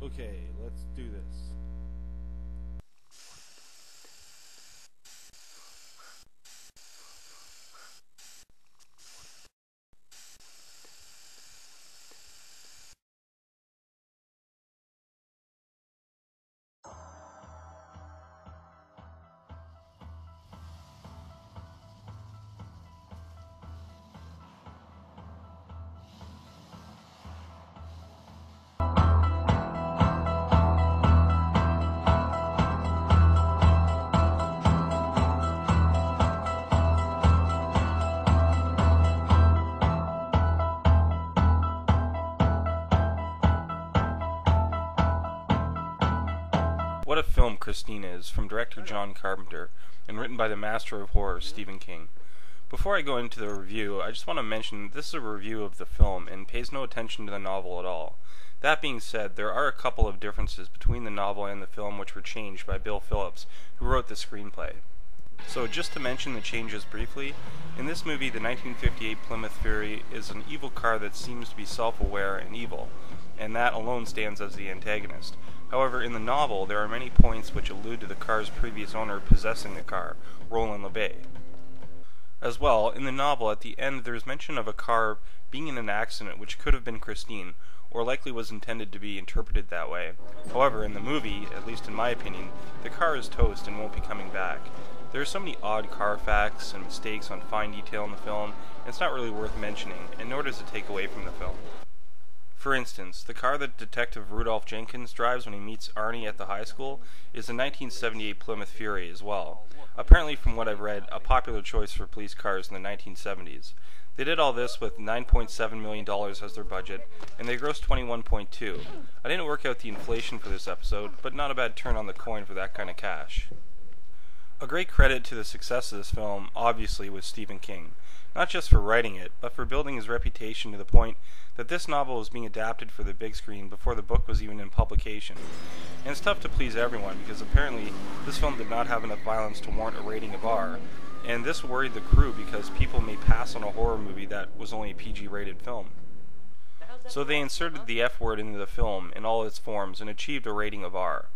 Okay, let's do this. What a film Christine is, from director John Carpenter, and written by the master of horror Stephen King. Before I go into the review, I just want to mention this is a review of the film and pays no attention to the novel at all. That being said, there are a couple of differences between the novel and the film which were changed by Bill Phillips, who wrote the screenplay. So just to mention the changes briefly, in this movie the 1958 Plymouth Fury is an evil car that seems to be self-aware and evil, and that alone stands as the antagonist. However, in the novel, there are many points which allude to the car's previous owner possessing the car, Roland LeBay. As well, in the novel, at the end, there is mention of a car being in an accident which could have been Christine, or likely was intended to be interpreted that way. However, in the movie, at least in my opinion, the car is toast and won't be coming back. There are so many odd car facts and mistakes on fine detail in the film, and it's not really worth mentioning, and nor does it take away from the film. For instance, the car that Detective Rudolph Jenkins drives when he meets Arnie at the high school is a 1978 Plymouth Fury as well. Apparently, from what I've read, a popular choice for police cars in the 1970s. They did all this with $9.7 million as their budget, and they grossed $21.2 million. I didn't work out the inflation for this episode, but not a bad turn on the coin for that kind of cash. A great credit to the success of this film, obviously, was Stephen King. Not just for writing it, but for building his reputation to the point that this novel was being adapted for the big screen before the book was even in publication. And it's tough to please everyone, because apparently this film did not have enough violence to warrant a rating of R, and this worried the crew because people may pass on a horror movie that was only a PG-rated film. So they inserted the F word into the film in all its forms and achieved a rating of R,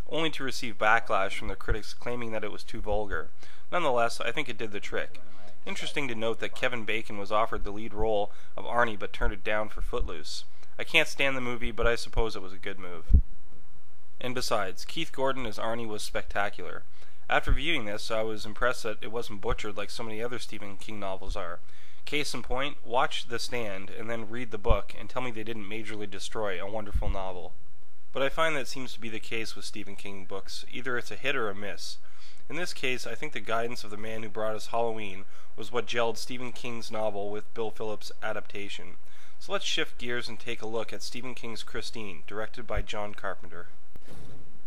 only to receive backlash from the critics claiming that it was too vulgar. Nonetheless, I think it did the trick. Interesting to note that Kevin Bacon was offered the lead role of Arnie but turned it down for Footloose. I can't stand the movie, but I suppose it was a good move. And besides, Keith Gordon as Arnie was spectacular. After viewing this, I was impressed that it wasn't butchered like so many other Stephen King novels are. Case in point, watch The Stand and then read the book and tell me they didn't majorly destroy a wonderful novel. But I find that seems to be the case with Stephen King books. Either it's a hit or a miss. In this case, I think the guidance of the man who brought us Halloween was what gelled Stephen King's novel with Bill Phillips' adaptation. So let's shift gears and take a look at Stephen King's Christine, directed by John Carpenter.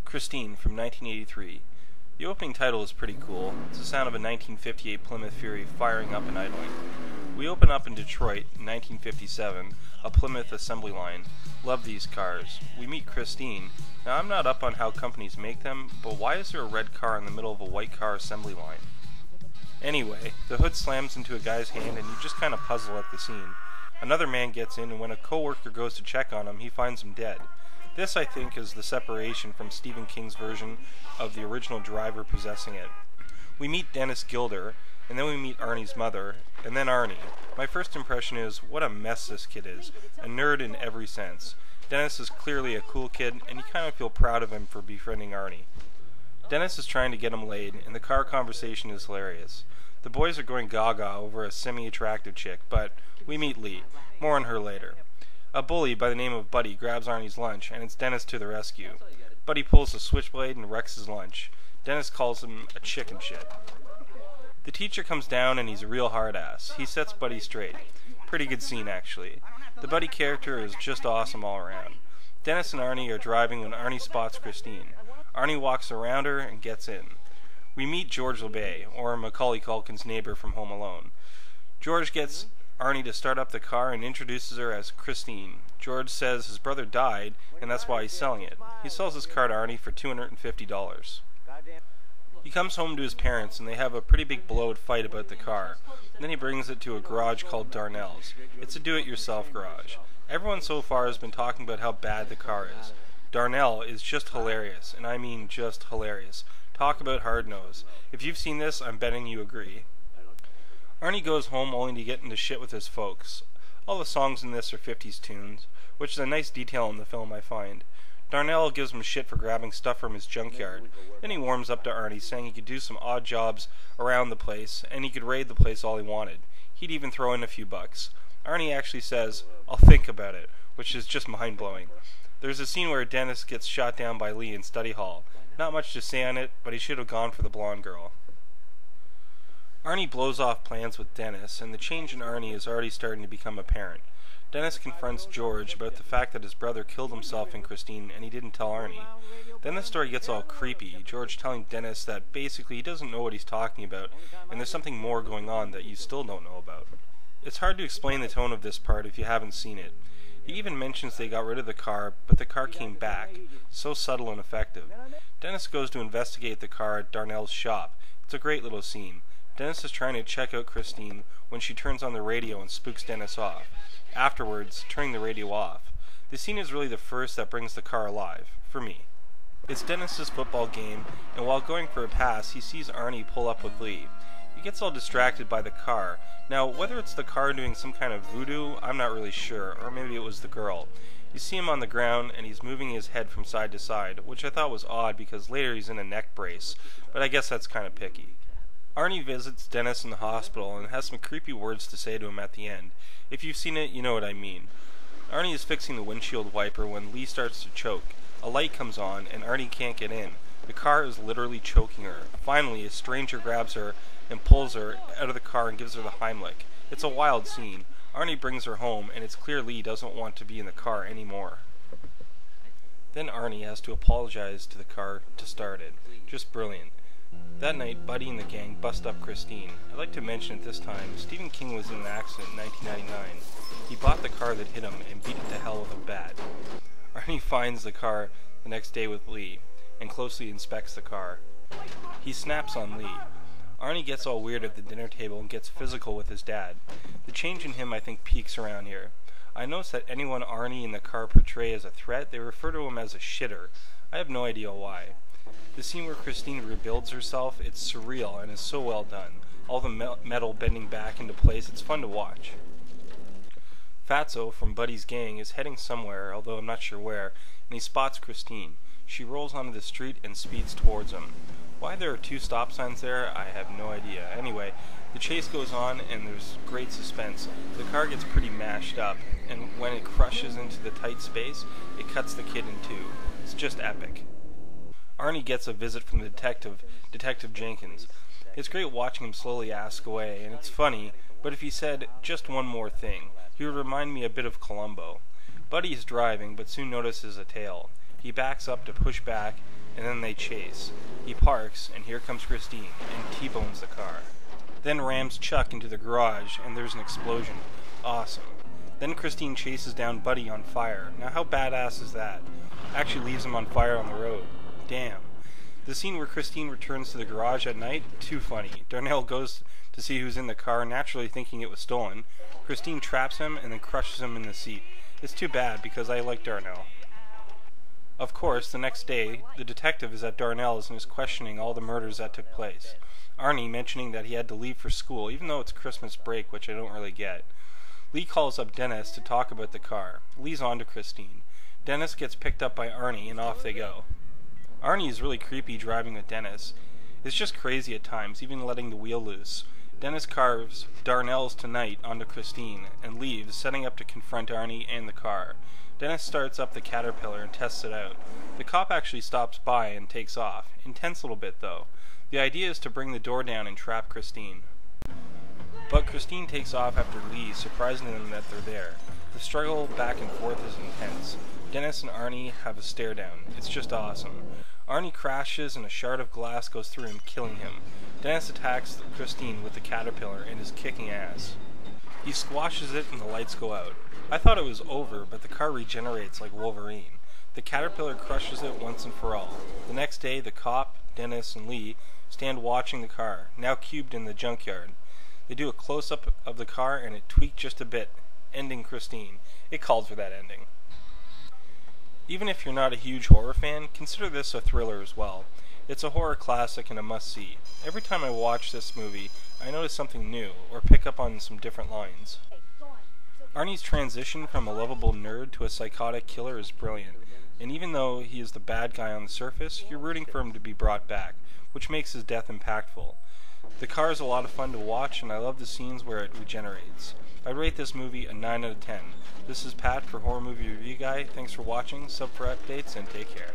Christine from 1983. The opening title is pretty cool. It's the sound of a 1958 Plymouth Fury firing up and idling. We open up in Detroit in 1957, a Plymouth assembly line. Love these cars. We meet Christine. Now I'm not up on how companies make them, but why is there a red car in the middle of a white car assembly line? Anyway, the hood slams into a guy's hand and you just kind of puzzle at the scene. Another man gets in and when a coworker goes to check on him, he finds him dead. This, I think, is the separation from Stephen King's version of the original driver possessing it. We meet Dennis Gilder, and then we meet Arnie's mother, and then Arnie. My first impression is, what a mess this kid is. A nerd in every sense. Dennis is clearly a cool kid, and you kind of feel proud of him for befriending Arnie. Dennis is trying to get him laid, and the car conversation is hilarious. The boys are going gaga over a semi-attractive chick, but we meet Lee. More on her later. A bully by the name of Buddy grabs Arnie's lunch, and it's Dennis to the rescue. Buddy pulls a switchblade and wrecks his lunch. Dennis calls him a chicken shit. The teacher comes down and he's a real hard ass. He sets Buddy straight. Pretty good scene, actually. The Buddy character is just awesome all around. Dennis and Arnie are driving when Arnie spots Christine. Arnie walks around her and gets in. We meet George LeBay, or Macaulay Culkin's neighbor from Home Alone. George gets Arnie to start up the car and introduces her as Christine. George says his brother died, and that's why he's selling it. He sells his car to Arnie for $250. He comes home to his parents, and they have a pretty big blowout fight about the car. Then he brings it to a garage called Darnell's. It's a do-it-yourself garage. Everyone so far has been talking about how bad the car is. Darnell is just hilarious, and I mean just hilarious. Talk about hard-nosed. If you've seen this, I'm betting you agree. Arnie goes home only to get into shit with his folks. All the songs in this are 50s tunes, which is a nice detail in the film, I find. Darnell gives him shit for grabbing stuff from his junkyard. Then he warms up to Arnie, saying he could do some odd jobs around the place, and he could raid the place all he wanted. He'd even throw in a few bucks. Arnie actually says, "I'll think about it," which is just mind-blowing. There's a scene where Dennis gets shot down by Lee in study hall. Not much to say on it, but he should have gone for the blonde girl. Arnie blows off plans with Dennis, and the change in Arnie is already starting to become apparent. Dennis confronts George about the fact that his brother killed himself and Christine, and he didn't tell Arnie. Then the story gets all creepy, George telling Dennis that basically he doesn't know what he's talking about, and there's something more going on that you still don't know about. It's hard to explain the tone of this part if you haven't seen it. He even mentions they got rid of the car, but the car came back. So subtle and effective. Dennis goes to investigate the car at Darnell's shop. It's a great little scene. Dennis is trying to check out Christine when she turns on the radio and spooks Dennis off. Afterwards, turning the radio off. The scene is really the first that brings the car alive, for me. It's Dennis's football game, and while going for a pass, he sees Arnie pull up with Lee. He gets all distracted by the car. Now, whether it's the car doing some kind of voodoo, I'm not really sure, or maybe it was the girl. You see him on the ground, and he's moving his head from side to side, which I thought was odd because later he's in a neck brace, but I guess that's kind of picky. Arnie visits Dennis in the hospital and has some creepy words to say to him at the end. If you've seen it, you know what I mean. Arnie is fixing the windshield wiper when Lee starts to choke. A light comes on, and Arnie can't get in. The car is literally choking her. Finally, a stranger grabs her and pulls her out of the car and gives her the Heimlich. It's a wild scene. Arnie brings her home, and it's clear Lee doesn't want to be in the car anymore. Then Arnie has to apologize to the car to start it. Just brilliant. That night, Buddy and the gang bust up Christine. I'd like to mention at this time, Stephen King was in an accident in 1999. He bought the car that hit him and beat it to hell with a bat. Arnie finds the car the next day with Lee, and closely inspects the car. He snaps on Lee. Arnie gets all weird at the dinner table and gets physical with his dad. The change in him, I think, peaks around here. I notice that anyone Arnie and the car portray as a threat, they refer to him as a shitter. I have no idea why. The scene where Christine rebuilds herself, it's surreal and is so well done. All the metal bending back into place, it's fun to watch. Fatso from Buddy's gang is heading somewhere, although I'm not sure where, and he spots Christine. She rolls onto the street and speeds towards him. Why there are 2 stop signs there, I have no idea. Anyway, the chase goes on and there's great suspense. The car gets pretty mashed up, and when it crushes into the tight space, it cuts the kid in 2. It's just epic. Arnie gets a visit from the Detective Jenkins. It's great watching him slowly ask away, and it's funny, but if he said just one more thing, he would remind me a bit of Columbo. Buddy is driving, but soon notices a tail. He backs up to push back, and then they chase. He parks, and here comes Christine, and T-bones the car. Then rams Chuck into the garage, and there's an explosion. Awesome. Then Christine chases down Buddy on fire. Now how badass is that? Actually leaves him on fire on the road. Damn. The scene where Christine returns to the garage at night, too funny. Darnell goes to see who's in the car, naturally thinking it was stolen. Christine traps him and then crushes him in the seat. It's too bad because I like Darnell. Of course, the next day, the detective is at Darnell's and is questioning all the murders that took place. Arnie mentioning that he had to leave for school, even though it's Christmas break, which I don't really get. Lee calls up Dennis to talk about the car. Lee's on to Christine. Dennis gets picked up by Arnie, and off they go. Arnie is really creepy driving with Dennis. It's just crazy at times, even letting the wheel loose. Dennis carves Darnell's Tonight onto Christine and leaves, setting up to confront Arnie and the car. Dennis starts up the Caterpillar and tests it out. The cop actually stops by and takes off. Intense little bit, though. The idea is to bring the door down and trap Christine. But Christine takes off after Lee, surprising them that they're there. The struggle back and forth is intense. Dennis and Arnie have a stare down. It's just awesome. Arnie crashes and a shard of glass goes through him, killing him. Dennis attacks Christine with the Caterpillar and is kicking ass. He squashes it and the lights go out. I thought it was over, but the car regenerates like Wolverine. The Caterpillar crushes it once and for all. The next day, the cop, Dennis, and Lee stand watching the car, now cubed in the junkyard. They do a close-up of the car and it tweaked just a bit, ending Christine. It called for that ending. Even if you're not a huge horror fan, consider this a thriller as well. It's a horror classic and a must-see. Every time I watch this movie, I notice something new, or pick up on some different lines. Arnie's transition from a lovable nerd to a psychotic killer is brilliant, and even though he is the bad guy on the surface, you're rooting for him to be brought back, which makes his death impactful. The car is a lot of fun to watch, and I love the scenes where it regenerates. I rate this movie a 9 out of 10. This is Pat for Horror Movie Review Guy. Thanks for watching, sub for updates, and take care.